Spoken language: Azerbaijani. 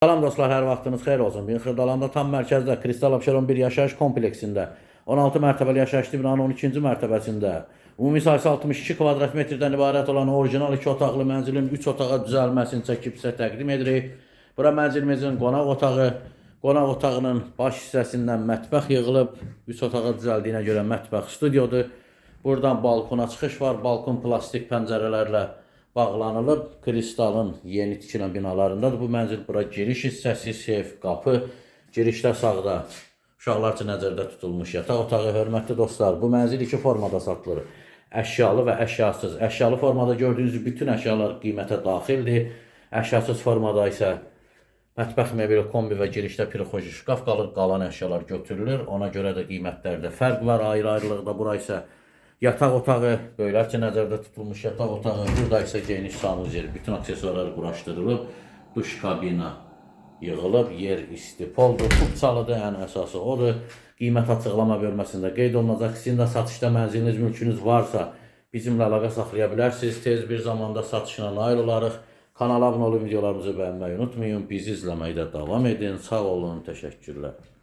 Salam dostlar, hər vaxtınız xeyir olsun. Bir Xırdalanda tam mərkəzdə Kristal Abşeron bir yaşayış kompleksində 16 mərtəbəli yaşayışlı binanın 12-ci mərtəbəsində ümumi sayısı 62 kvadrat metrdən ibarət olan orijinal 2 otaqlı mənzilin 3 otağa düzəlməsini çəkib sizə təqdim edirik. Bura mənzilimizin qonaq otağı, qonaq otağının baş hissəsindən mətbəx yığılıb, 3 otağa düzəldiyinə görə mətbəx studiodur. Buradan balkona çıxış var, balkon plastik pəncərələrlə bağlanılıb, Kristalın yeni tikilən binalarındadır. Bu mənzil bura giriş hissəsi, sef, qapı, girişdə sağda uşaqlar üçün nəzərdə tutulmuş yataq otağı. Hörmətli dostlar, bu mənzil iki formada satılır. Əşyalı və əşyasız. Əşyalı formada gördüyünüz bütün əşyalar qiymətə daxildir. Əşyasız formada isə mətbəx mebeli, kombi və girişdə pirixoji şkaf qalır. Qalan əşyalar götürülür. Ona görə də qiymətlərdə fərq var. Ayrı-ayrılıqda bura isə yataq otağı, böylərcə nəzərdə tutulmuş yataq otağı. Burada isə geniş sanuzel, bütün aksesuarlar quraşdırılıb. Duş kabina yığılıb, yer isti poldur, tubçalıdır, ən əsası odur. Qiymət açıqlama bölməsində qeyd olunacaq. Sizin də satışda mənziliniz, mülkünüz varsa bizimlə əlaqə saxlaya bilərsiniz. Tez bir zamanda satışına nail olarıq. Kanala abunə olun, videolarımızı bəyənməyi unutmayın. Bizi izləməkdə davam edin. Sağ olun, təşəkkürlər.